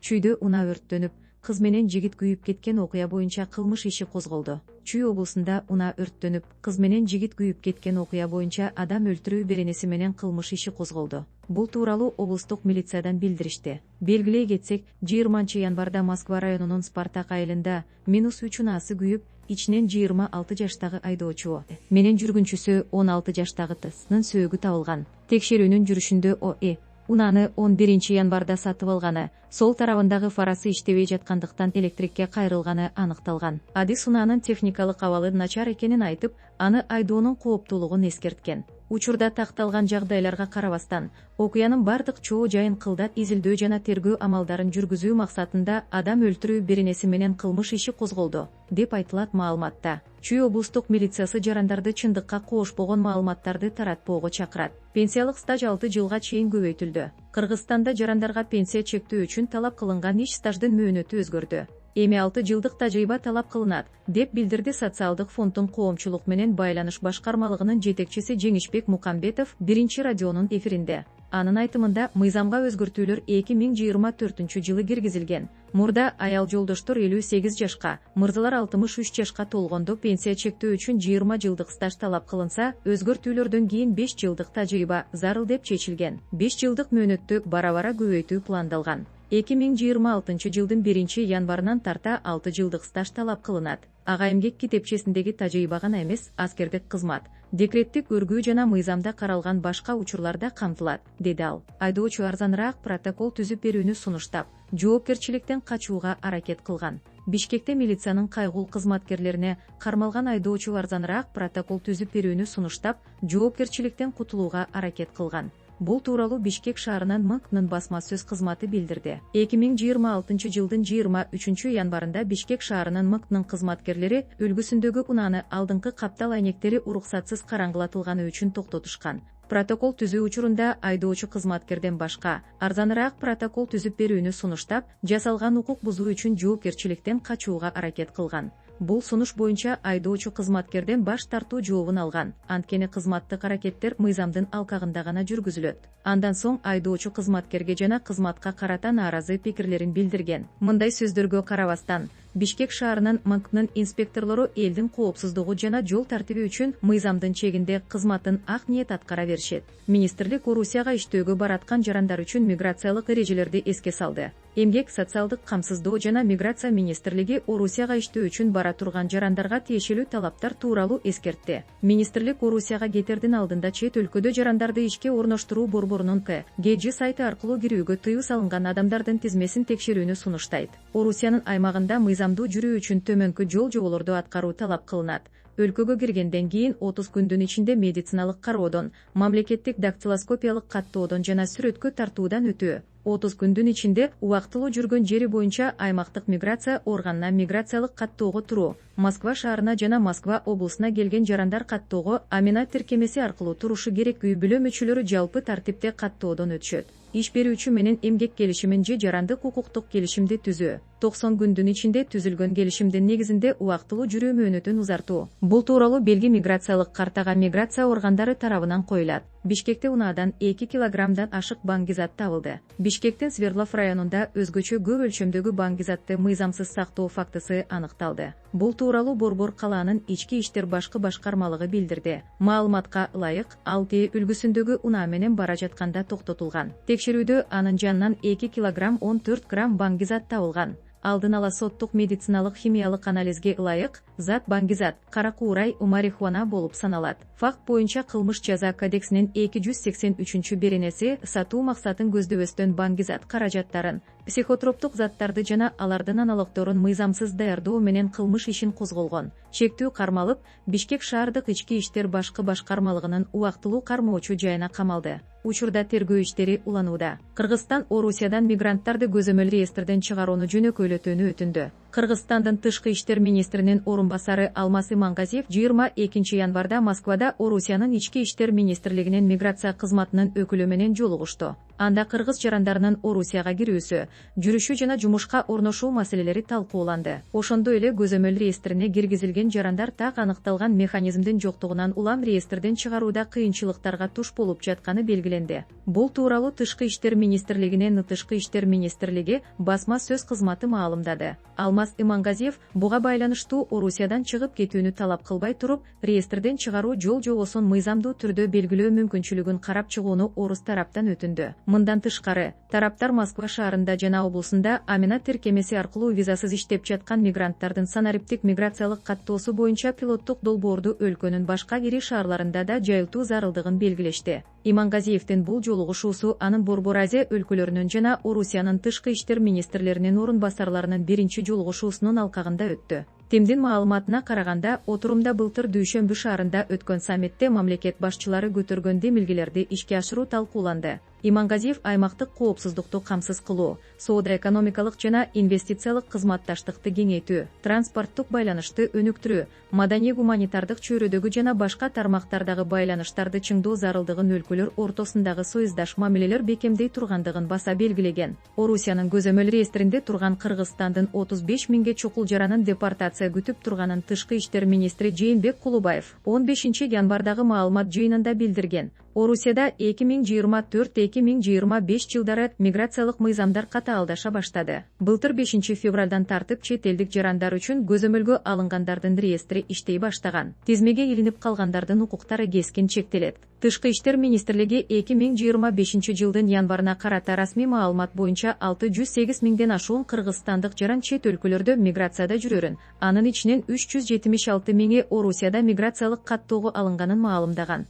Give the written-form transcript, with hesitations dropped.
Чүйдө унаа өрттөнүп, кыз менен жигит күйүп кеткен окуя боюнча кылмыш иши козголду. Чүй облусунда унаа өрттөнүп, кыз менен жигит күйүп кеткен окуя боюнча адам өлтүрүү беренеси менен кылмыш иши козголду. Бул тууралуу облустук милициядан билдиришти. Белгилей кетсек, 20 январда Москва районунун Спартак айылында -3 унаасы күйүп, ичинен 26 жаштагы айдоочу менен жүргүнчүсү 16 жаштагы кыздын сөөгү табылган. Текшерүүнүн жүрүшүндө ОЭ унааны 11 январда сатып алганы, сол тарабындагы фарасы иштебей жаткандыктан электрикке кайрылганы аныкталган. Адис унаанын техникалык абалы начар экенин айтып, аны айдоонун кооптуулугун эскерткен. Учурда такталган жагдайларга карабастан, окуянын бардык чоо жайын кылдат изилдөө жана тергөө амалдарын жүргүзүү максатында адам өлтүрүү беренеси менен кылмыш иши козголду, деп айтылат маалыматта. Чүй облустук милициясы жарандарды чындыкка коошпогон маалыматтарды таратпоого чакырат. Пенсиялык стаж 6 жылга чейин көбөйтүлдү. Кыргызстанда жарандарга пенсия чектөө үчүн талап кылынган иш стаждын мөөнөтү өзгөрдү. Эми 6 жылдык тажрыйба талап кылынат, деп билдирди Социалдык фонддун коомчулук менен байланыш башкармалыгынын жетекчиси Жеңишбек Мукамбетов 1 радионун эфиринде. Анын айтымында, мыйзамга өзгөртүүлөр 2024 жылы киргизилген. Мурда аял жолдоштор 58 жашка, мырзалар 63 жашка толгондо пенсия чектөө үчүн 20 жылдык стаж талап кылынса, өзгөртүүлөрдөн кийин 5 жылдык тажрыйба зарыл деп чечилген. 5 жылдык мөөнөттү бара-бара көбөйтүү пландалган. 2026 жылдын 1 январынан тарта 6 жылдык стаж талап кылынат. Ага эмгек китепчесиндеги тажрыйба гана эмес, аскердик кызмат, декреттик өргүү жана мыйзамда каралган башка учурларда камтылат, деди ал. Айдоочу арзаныраак протокол түзүп берүүнү сунуштап, жоопкерчиликтен качууга аракет кылган. Бишкекте милициянын кайгул кызматкерлерине кармалган айдоочу арзаныраак протокол түзүп берүүнү сунуштап, жоопкерчиликтен кутулууга аракет кылган. Бул тууралуу Бишкек шаарынын МКнын басма сөз кызматы билдирди. 2026 жылдын 23 январында Бишкек шаарынын МКнын кызматкерлери үлгүсүндөгү унааны алдыңкы каптал айнектери уруксатсыз караңгылатылганы үчүн токтотушкан. Протокол түзүү учурунда айдоочу кызматкерден башка арзаныраак протокол түзүп берүүнү сунуштап, жасалган укук бузуу үчүн жоопкерчиликтен качууга аракет кылган. Бул сунуш боюнча айдоочу кызматкерден баш тартуу жообун алган. Анткени кызматтык аракеттер мыйзамдын алкагында гана жүргүзүлөт. Андан соң айдоочу кызматкерге жана кызматка карата нааразы пикирлерин билдирген. Мындай сөздөргө карабастан, Бишкек шаарынын МКнын инспекторлору элдин коопсуздугу жана жол тартиби үчүн мыйзамдын чегинде кызматын ак ниет аткара беришет. Министрлик Орусияга иштөөгө бараткан жарандар үчүн миграциялык эрежелерди эске салды. Эмгек, социалдык камсыздоо жана миграция министрлиги Орусияга иштөө үчүн бара турган жарандарга тиешелүү талаптар тууралуу эскертти. Министрлик Орусияга кетердин алдында чет өлкөдө жарандарды ишке орноштуруу борборунун КГЖ сайты аркылуу кирүүгө тыюу салынган адамдардын тизмесин текшерүүнү сунуштайт. Орусиянын аймагында мыйзамдуу жүрүү үчүн төмөнкү жол-жоболорду аткаруу талап кылынат. Өлкөгө киргенден кийин 30 күндүн ичинде медициналык кароодон, мамлекеттик дактилоскопиялык каттоодон жана сүрөткө тартуудан өтүү. 30 күндүн ичинде убактылуу жүргөн жери боюнча аймактык миграция органына миграциялык каттоого туруу, Москва шаарына жана Москва облусуна келген жарандар каттоого аминат тиркемеси аркылуу турушу керек. Үй бүлө мүчөлөрү жалпы тартипте каттоодон өтүшөт. Иш берүүчү менен эмгек келишимин же жарандык укуктук келишимди түзүү. 90 күндүн ичинде түзүлгөн келишимдин негизинде убактылуу жүрүү мөөнөтүн узартуу. Бул тууралуу белги миграциялык картага миграция органдары тарабынан коюлат. Бишкекте унаадан 2 килограммдан ашык баңгизат табылды. Бишкектин Свердлов районунда өзгөчө көп өлчөмдөгү баңгизатты мыйзамсыз сактоо фактысы аныкталды. Бул тууралуу Борбор калаанын ички иштер башкы башкармалыгы билдирди. Маалыматка ылайык, ал үлгүсүндөгү унаа менен бара жатканда токтотулган. Текшерүүдө анын жанынан 2 килограмм 14 грамм баңгизат табылган. Алдын ала соттук медициналык химиялык анализге ылайык, зат баңгизат, кара куурай марихуана болуп саналат. Факт боюнча кылмыш жаза кодексинин 283 беренеси сатуу максатын көздөбөстөн баңгизат каражаттарын, психотроптук заттарды жана алардын аналогдорун мыйзамсыз даярдоо менен кылмыш ишин козголгон. Чектүү кармалып, Бишкек шаардык ички иштер башкы башкармалыгынын убактылуу кармоочу жайына камалды. Учурда тергөө иштери уланууда. Кыргызстан Орусиядан мигранттарды көзөмөл реестрден чыгарууну жөнөкөйлөтүүнү өтүндү. Кыргызстандын тышкы иштер министринин орунбасары Алмаз Имангазиев 22 январда Москвада Орусиянын ички иштер министрлигинин миграция кызматынын өкүлү менен жолугушту. Анда кыргыз жарандарынын Орусияга кирүүсү, жүрүшү жана жумушка орношуу маселелери талкууланды. Ошондой эле көзөмөл реестрине киргизилген жарандар так аныкталган механизмдин жоктугунан улам реестрден чыгарууда кыйынчылыктарга туш болуп жатканы белгиленди. Бул тууралуу Тышкы иштер министрлигинин Тышкы иштер министрлиги басма сөз кызматы маалымдады. Алмаз Имангазиев буга байланыштуу Орусиядан чыгып кетүүнү талап кылбай туруп, реестрден чыгаруу жол жобосун мыйзамдуу түрдө белгилөө мүмкүнчүлүгүн карап чыгууну Орус тараптан өтүндү. Мындан тышкары, тараптар Москва шаарында жана облусунда аминат тиркемеси аркылуу визасыз иштеп жаткан мигранттардын санариптик миграциялык каттоосу боюнча пилоттук долбоорду өлкөнүн башка ири шаарларында да жайылтуу зарылдыгын белгилешти. Имангазиевдин бул жолугушуусу анын Борбор Азия өлкөлөрүнүн жана Орусиянын тышкы иштер министрлеринин орун басарларынын биринчи жолугушуусунун алкагында өттү. Тимдин маалыматына караганда, отурумда былтыр Дүйшөмбү шаарында өткөн саммитте мамлекет башчылары көтөргөн демилгелерди ишке ашыруу талкууланды. Имангазиев аймактык коопсуздукту камсыз кылуу, соода-экономикалык жана инвестициялык кызматташтыкты кеңейтүү, транспорттук байланышты өнүктүрүү, маданий-гуманитардык чөйрөдөгү жана башка тармактардагы байланыштарды чыңдоо зарылдыгын өлкөлөр ортосундагы союздаш мамилелер бекемдей тургандыгын баса белгилеген. Орусиянын көзөмөл реестринде турган Кыргызстандын 35 миңге чокул жаранын депортация күтүп турганын Тышкы иштер министри Жээнбек Кулубаев 15 январдагы маалымат жыйынында билдирген. Орусияда 2024-2025 жылдары миграциялык мыйзамдар катаалдаша баштады. Былтыр 5 февралдан тартып чет элдик жарандар үчүн көзөмөлгө алынгандардын реестри иштей баштаган. Тизмеге илинип калгандардын укуктары кескин чектелет. Тышкы иштер министрлиги 2025 жылдын январына карата расмий маалымат боюнча 608 миңден ашуун кыргызстандык жаран чет өлкөлөрдө миграцияда жүрөрүн, анын ичинен 376 миңи Орусияда миграциялык каттоого алынганын маалымдаган.